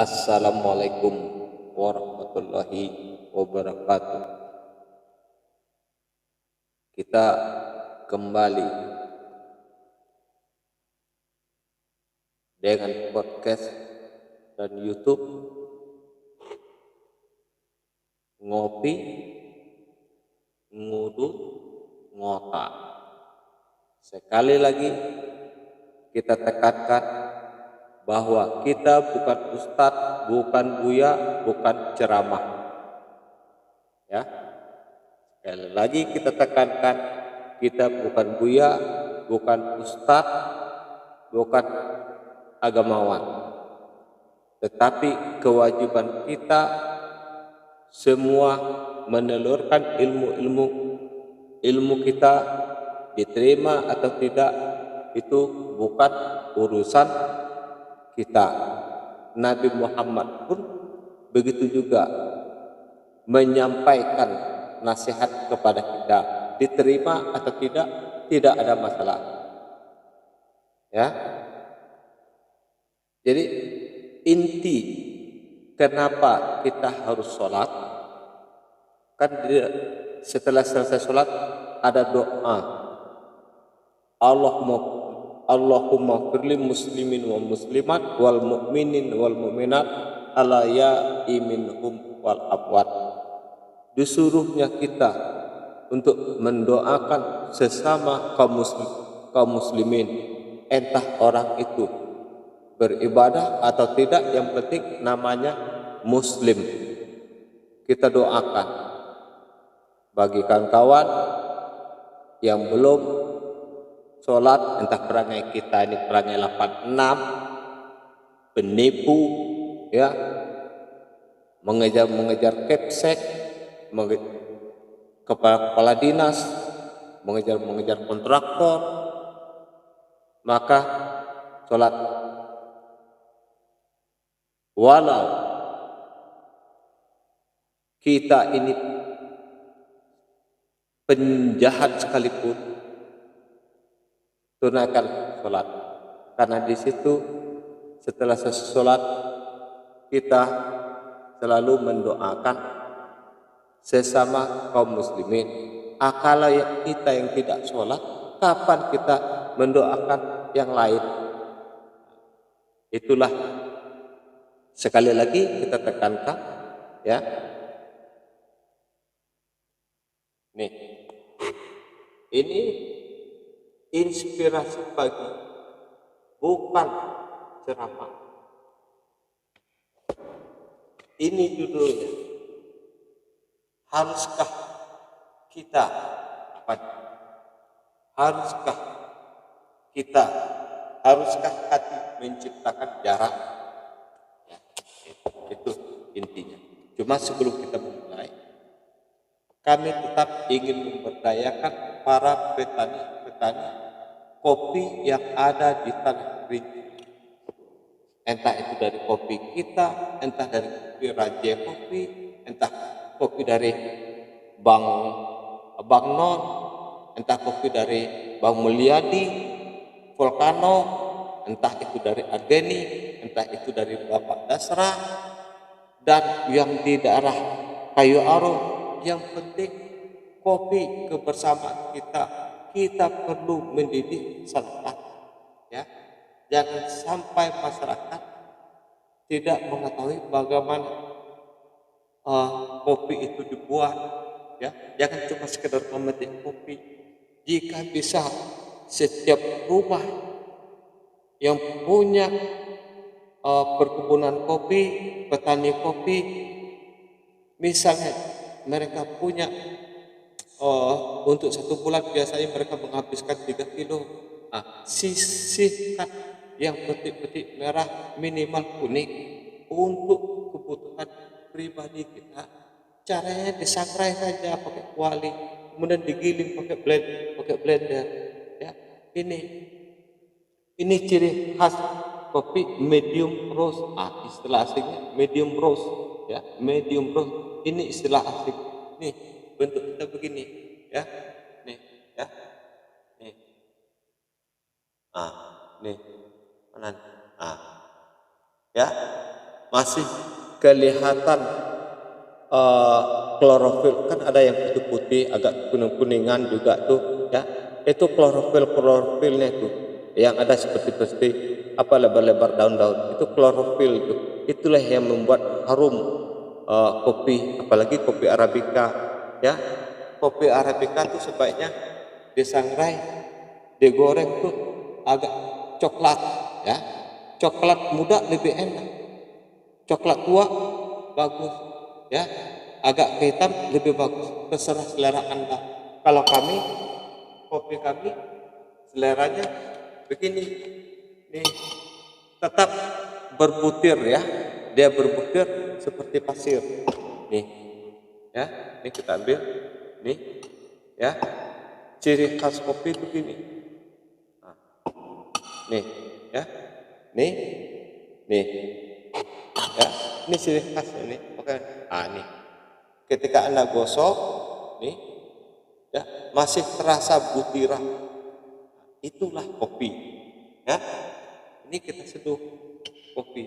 Assalamualaikum warahmatullahi wabarakatuh. Kita kembali dengan podcast dan YouTube Ngopi Ngudut Ngotak. Sekali lagi kita tekankan bahwa kita bukan ustadz, bukan buya, bukan ceramah. Ya, sekali lagi kita tekankan, kita bukan buya, bukan ustadz, bukan agamawan. Tetapi kewajiban kita semua menelurkan ilmu kita, diterima atau tidak itu bukan urusan kita. Nabi Muhammad pun begitu juga menyampaikan nasihat kepada kita, diterima atau tidak ada masalah. Ya. Jadi inti kenapa kita harus sholat, kan setelah selesai sholat ada doa, Allahumma firli muslimin wa muslimat wal mu'minin wal mu'minat ala ya iminhum wal abwat. Disuruhnya kita untuk mendoakan sesama kaum muslimin, entah orang itu beribadah atau tidak, yang penting namanya muslim. Kita doakan bagi kawan-kawan yang belum sholat, entah perangai kita ini perangai 86, penipu, ya, mengejar kepsek, kepala dinas, mengejar kontraktor, maka sholat. Walau kita ini penjahat sekalipun, tunaikan sholat, karena di situ setelah selesai sholat kita selalu mendoakan sesama kaum muslimin. Kalau kita yang tidak sholat, kapan kita mendoakan yang lain? Itulah sekali lagi kita tekankan, ya. Nih, ini inspirasi pagi, bukan ceramah. Ini judulnya. Haruskah kita haruskah hati menciptakan jarak? Ya, itu intinya. Cuma sebelum kita memulai, kami tetap ingin memberdayakan para petani kopi yang ada di tanah Kerinci. Entah itu dari kopi kita, entah dari kopi Raja Kopi, entah kopi dari Bang Non, entah kopi dari Bang Mulyadi, Volcano, entah itu dari Ardeni, entah itu dari Bapak Dasra, dan yang di daerah Kayu Aro. Yang penting kopi kebersamaan kita perlu mendidik masyarakat, ya. Jangan sampai masyarakat tidak mengetahui bagaimana kopi itu dibuat, ya. Jangan cuma sekedar memetik kopi. Jika bisa setiap rumah yang punya perkebunan kopi, petani kopi, misalnya mereka punya untuk 1 bulan biasanya mereka menghabiskan 3 kilo. Sisihkan yang petik-petik merah minimal kuning untuk kebutuhan pribadi kita. Caranya disangrai saja pakai kuali, kemudian digiling pakai blender. Ya, ini ciri khas kopi medium roast. Istilah aslinya medium roast, ya, medium roast. Ini istilah asli. Nih, bentuk kita begini, ya. Nih, ya. Nih. Nih. Mana? Ya. masih kelihatan klorofil, kan ada yang putih-putih agak kuning-kuningan juga tuh ya, itu klorofilnya itu yang ada seperti apa lebar-lebar daun-daun, itu klorofil itu, itulah yang membuat harum kopi, apalagi kopi arabica ya. Kopi arabica tuh sebaiknya disangrai, digoreng tuh agak coklat ya, coklat muda lebih enak, coklat tua bagus ya, agak hitam lebih bagus, terserah selera Anda. Kalau kopi kami seleranya begini nih, tetap berbutir ya, dia berbutir seperti pasir nih ya. Ini kita ambil nih ya, ciri khas kopi begini. Nah, nih ya, nih ya, ini ciri khas ini. Oke, nih ketika Anda gosok nih ya, masih terasa butiran, itulah kopi ya. Ini kita seduh kopi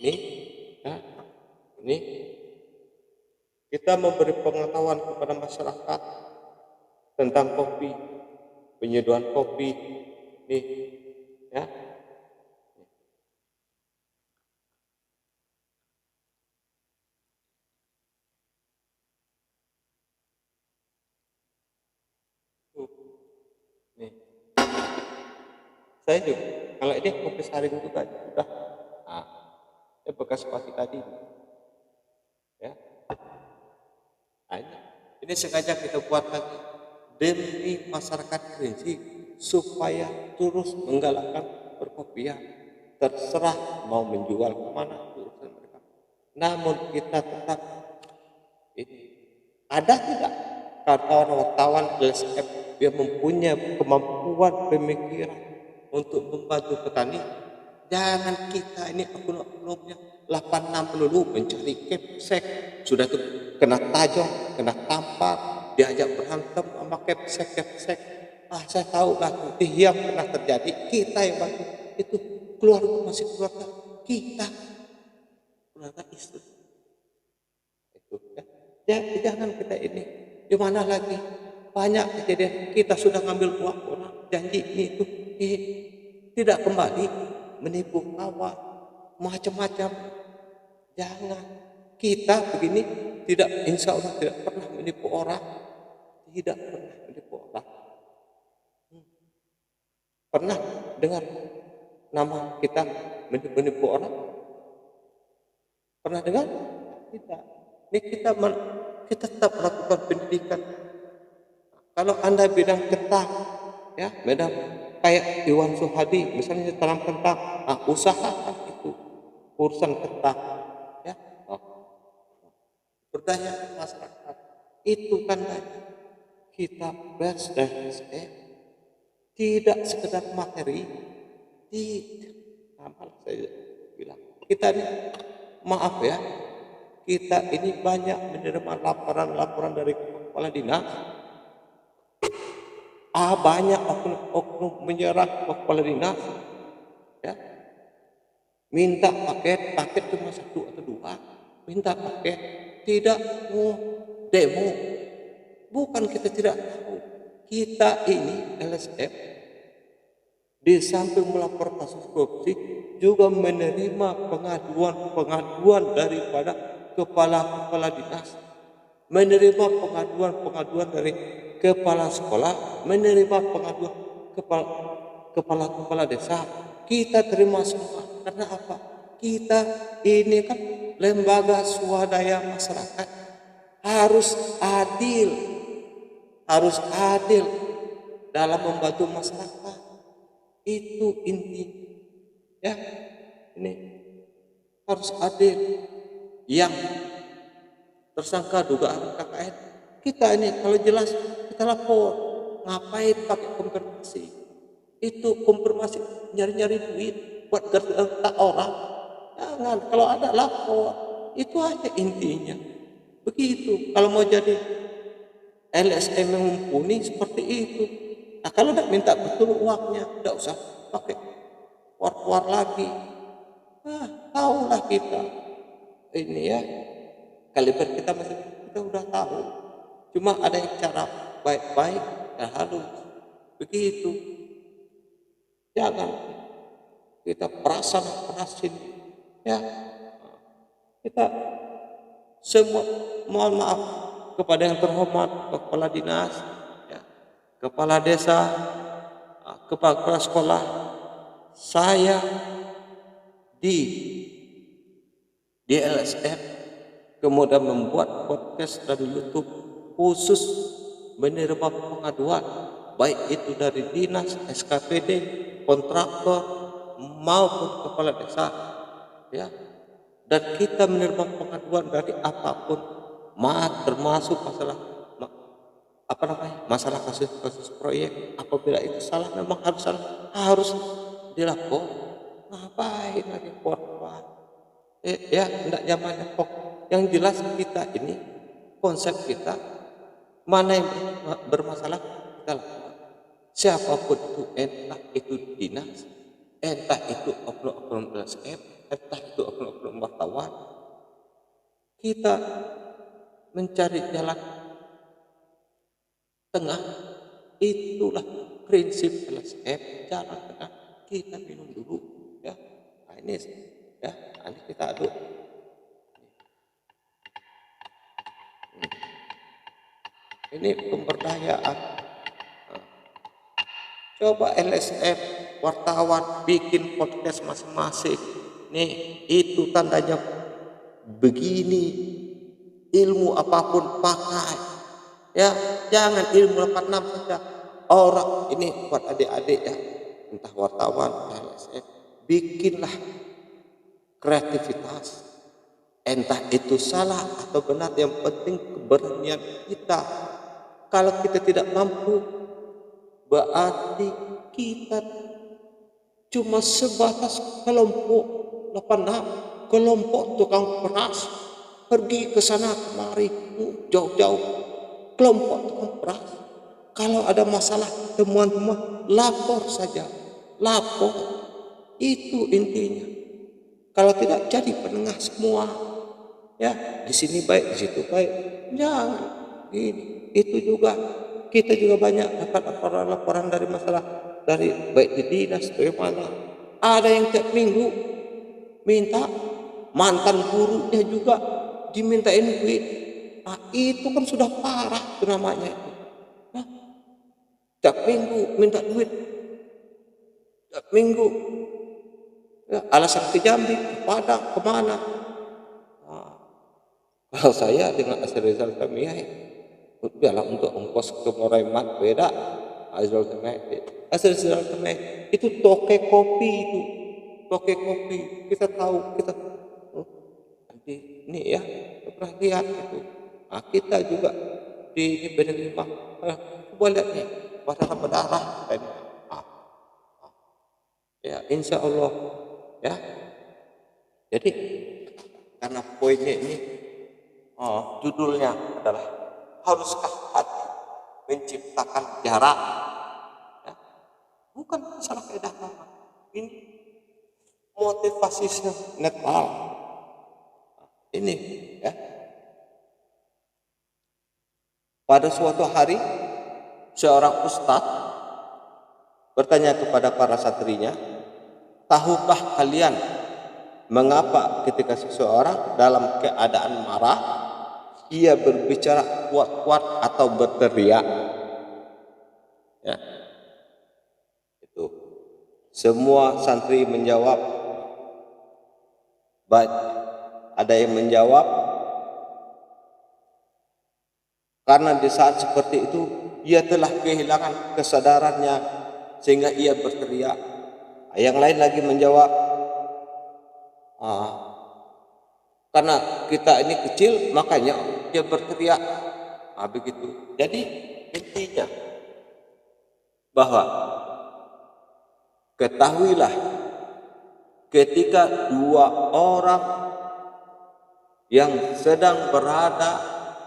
nih ya, ini kita memberi pengetahuan kepada masyarakat tentang kopi, penyeduhan kopi nih ya. Nih, saya juga kalau ini kopi saring juga udah, bekas kopi tadi ya. Nah, ini sengaja kita buat lagi demi masyarakat Kerinci supaya terus menggalakkan perkopian. Terserah mau menjual kemana urusan mereka. Namun kita tetap ini, ada tidak kawan wartawan LSF yang mempunyai kemampuan pemikiran untuk membantu petani? Jangan kita ini oknum-oknumnya 86 pelulu mencari kepsek, sudah tuh kena tajam, kena tampar, diajak berantem sama kepsek. Saya tahu lah itu yang pernah terjadi, kita yang bantu itu, keluarga masih keluarga kita, keluarga istri itu ya. Jangan kita ini, di mana lagi banyak kejadian kita sudah ngambil uang orang, janji itu tidak kembali, menipu kawan macam-macam. Jangan kita begini, tidak, insya Allah tidak pernah menipu orang, tidak pernah menipu orang. Pernah dengar nama kita menipu orang? Pernah dengar? Tidak. Ini kita tetap melakukan pendidikan. Kalau Anda bidang kentang ya, bidang kayak Iwan Suhadi misalnya tanam kentang, usahakan itu urusan kentang ya. Berdaya masyarakat itu kan kita BSDM tidak sekedar materi, tidak amal. Saya bilang kita ini, maaf ya, kita ini banyak menerima laporan dari kepala dinas, banyak oknum menyerang kepala dinas ya, minta paket cuma 1 atau 2, minta paket, tidak mau demo. Bukan kita tidak tahu, kita ini LSM di samping melapor kasus korupsi juga menerima pengaduan daripada kepala dinas, menerima pengaduan dari kepala sekolah, menerima pengaduan kepala desa. Kita terima semua. Karena apa? Kita ini kan lembaga swadaya masyarakat, harus adil dalam membantu masyarakat. Itu inti ya. Ini harus adil. Yang tersangka dugaan KKN, kita ini kalau jelas kita lapor. Ngapain pakai konfirmasi? Itu konfirmasi nyari-nyari duit buat gertak orang. Jangan, kalau ada lapor. Itu aja intinya. Begitu. Kalau mau jadi LSM yang mumpuni seperti itu. Nah, kalau tidak minta betul uangnya, tidak usah pakai keluar lagi. Tahulah kita ini ya, kaliber kita masih kita udah tahu. Cuma ada yang cara baik-baik dan halus. Begitu. Jangan kita perasin ya. Kita semua mohon maaf kepada yang terhormat kepala dinas, ya, kepala desa, kepala sekolah. Saya di LSF kemudian membuat podcast dan YouTube khusus menerima pengaduan baik itu dari dinas, SKPD, kontraktor maupun kepala desa, ya. Dan kita menerima pengaduan dari apapun, termasuk masalah kasus proyek. Apabila itu salah, memang harus dilapor. Ngapain lagi korban? Ya, tidak zamannya kok. Yang jelas kita ini, konsep kita, mana yang bermasalah kita lakukan. Siapapun itu, entah itu dinas, entah itu oknum-oknum LSM, entah itu oknum-oknum wartawan, kita mencari jalan tengah. Itulah prinsip LSM, jalan tengah. Kita minum dulu, ya. Nah, ini ya, nanti kita aduk. Ini pemberdayaan. Coba LSM wartawan bikin podcast masing-masing. Nih, itu tandanya begini. Ilmu apapun pakai. Ya, jangan ilmu 86 saja. Orang ini buat adik-adik ya, entah wartawan, LSM, bikinlah kreativitas. Entah itu salah atau benar, yang penting keberanian kita. Kalau kita tidak mampu, berarti kita cuma sebatas kelompok 86, kelompok tukang peras, pergi ke sana kemari jauh-jauh, kelompok tukang peras. Kalau ada masalah, temuan-temuan, lapor saja, lapor. Itu intinya. Kalau tidak, jadi penengah semua. Ya, di sini baik, di situ baik. Jangan gini. Itu juga kita juga banyak dapat laporan dari masalah dari baik di dinas bagaimana. Ada yang tiap minggu minta, mantan gurunya juga dimintain duit. Nah, itu kan sudah parah itu namanya. Nah, tiap minggu minta duit, tiap minggu. Ya, alasan ke Jambi, ke Padang, kemana? Nah, kalau saya dengan Asri Rizal Kamiyah, biarlah untuk ongkos ke Moraimat beda. Asri Rizal Kamiyah itu toke kopi itu, toke kopi. Kita tahu kita nanti ini ya, pernah lihat itu. Nah, kita juga di Bendel Lima, coba lihat nih, berdarah dan ya insya Allah ya. Jadi karena poinnya ini, judulnya adalah haruskah hati menciptakan jarak, ya, bukan masalah kaidah agama, ini motivasi netral ini ya. Pada suatu hari seorang ustadz bertanya kepada para santrinya, tahukah kalian mengapa ketika seseorang dalam keadaan marah ia berbicara kuat-kuat atau berteriak? Ya, itu semua santri menjawab. Baik, ada yang menjawab karena di saat seperti itu ia telah kehilangan kesadarannya sehingga ia berteriak. Yang lain lagi menjawab, karena kita ini kecil makanya dia berteriak. Begitu. Jadi intinya bahwa ketahuilah ketika dua orang yang sedang berada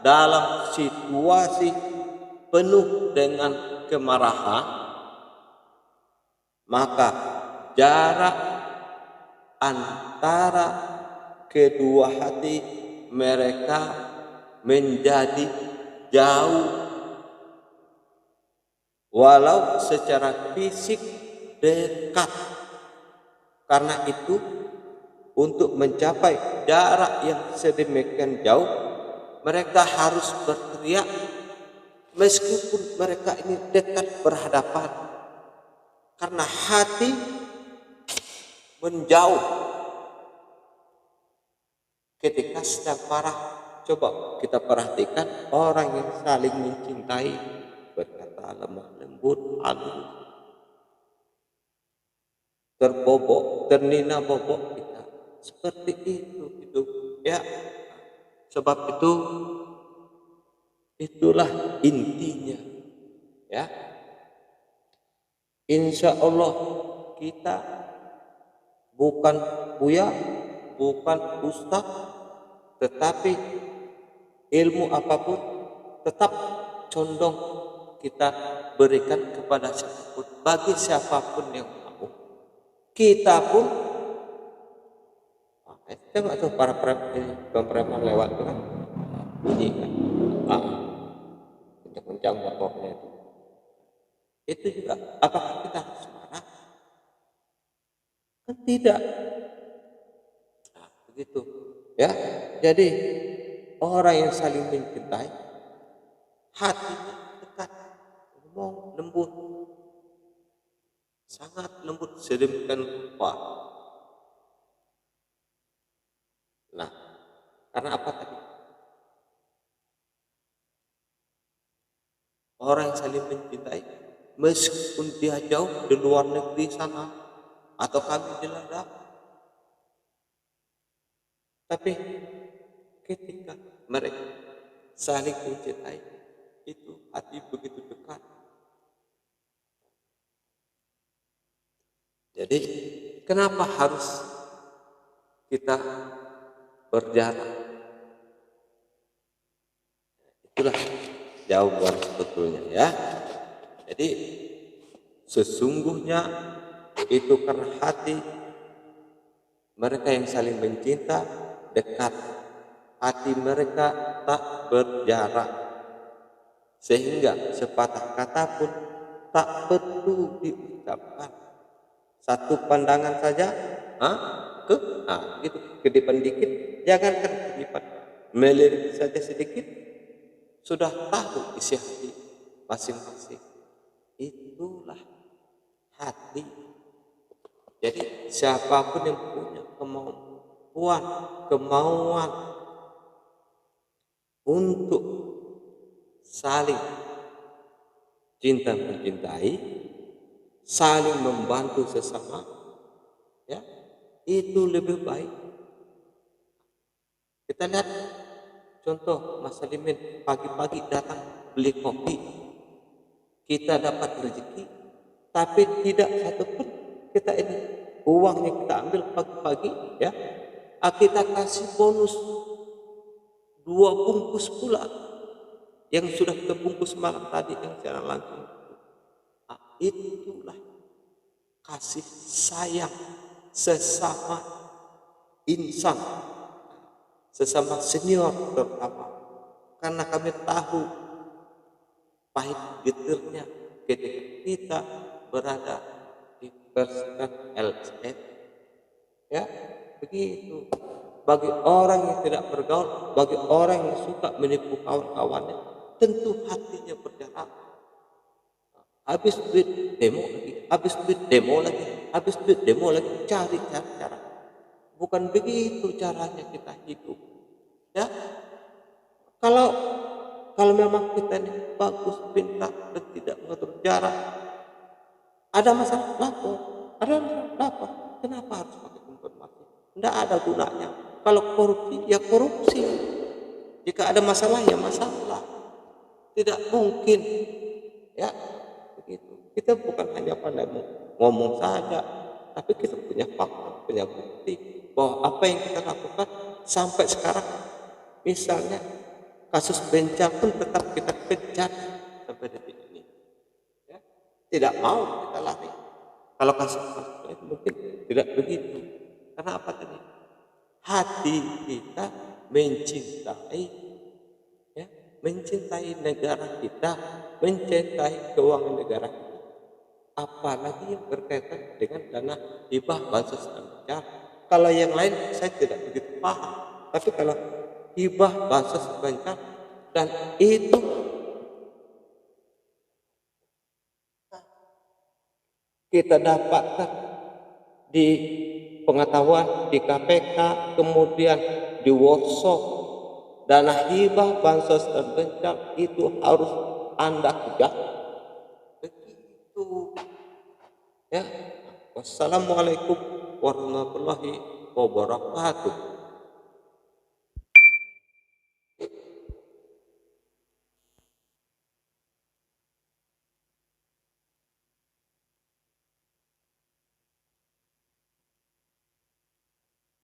dalam situasi penuh dengan kemarahan, maka jarak antara kedua hati mereka menjadi jauh, walau secara fisik dekat. Karena itu, untuk mencapai jarak yang sedemikian jauh, mereka harus berteriak meskipun mereka ini dekat berhadapan. Karena hati menjauh ketika sedang marah. Coba kita perhatikan orang yang saling mencintai, berkata lemah lembut, halus, terbobok, ternina bobok kita. Seperti itu hidup, ya. Sebab itu, itulah intinya, ya. Insya Allah kita bukan buya, bukan ustaz, tetapi ilmu apapun tetap condong kita berikan kepada siapapun, bagi siapapun yang mau. Kita pun, tengok tuh para preman lewat tuh kan, bunyi kan, kencang-kencang motornya itu. Itu juga, apakah kita harus marah? Kan tidak. Nah, begitu, ya. Jadi orang yang saling mencintai, hatinya dekat, ngomong lembut, sangat lembut, sedemikian rupa. Nah, karena apa tadi? Orang yang saling mencintai, meskipun dia jauh di luar negeri sana, atau kami di ladang, tapi ketika mereka saling mencintai, itu hati begitu dekat. Jadi kenapa harus kita berjarak? Itulah jawaban sebetulnya, ya. Jadi sesungguhnya itu karena hati mereka yang saling mencinta dekat, hati mereka tak berjarak, sehingga sepatah kata pun tak perlu diucapkan. Satu pandangan saja, gitu, kedipan dikit, jangankan kedipan, melirik saja sedikit, sudah tahu isi hati masing-masing. Itulah hati. Jadi siapapun yang punya kemauan untuk saling cinta mencintai, saling membantu sesama, ya, itu lebih baik. Kita lihat contoh Mas Salimin pagi-pagi datang beli kopi, kita dapat rezeki, tapi tidak satupun kita ini uangnya kita ambil pagi-pagi, ya, kita kasih bonus 2 bungkus pula yang sudah kita bungkus malam tadi yang secara langsung. Itulah kasih sayang sesama insan, sesama senior terutama, karena kami tahu pahit getirnya ketika kita berada di persikat LSM, ya. Begitu bagi orang yang tidak bergaul, bagi orang yang suka menipu kawan-kawannya, tentu hatinya berjarak. Habis duit demo lagi, habis duit demo lagi, habis duit demo lagi, cari cara. Bukan begitu caranya kita hidup, ya. Kalau memang kita ini bagus, pintar, dan tidak mengatur jarak, ada masalah lapor, ada masalah lapor. Kenapa harus pakai informasi? Tidak ada gunanya. Kalau korupsi, ya korupsi. Jika ada masalah, ya masalah. Tidak mungkin, ya. Kita bukan hanya pandai ngomong saja, tapi kita punya fakta, punya bukti bahwa apa yang kita lakukan sampai sekarang, misalnya kasus bencana pun tetap kita kejar sampai detik ini, ya. Tidak mau kita lari. Kalau kasus lain mungkin tidak begitu. Karena apa tadi? hati kita mencintai, ya, mencintai negara kita, mencintai keuangan negara kita, apalagi yang berkaitan dengan dana hibah bansos dan bencana. Kalau yang lain saya tidak begitu paham, tapi kalau hibah bansos dan bencana dan itu kita dapatkan di pengetahuan di KPK, kemudian di workshop, dana hibah bansos dan bencana itu harus Anda kejar. Begitu, ya. Wassalamualaikum warahmatullahi wabarakatuh.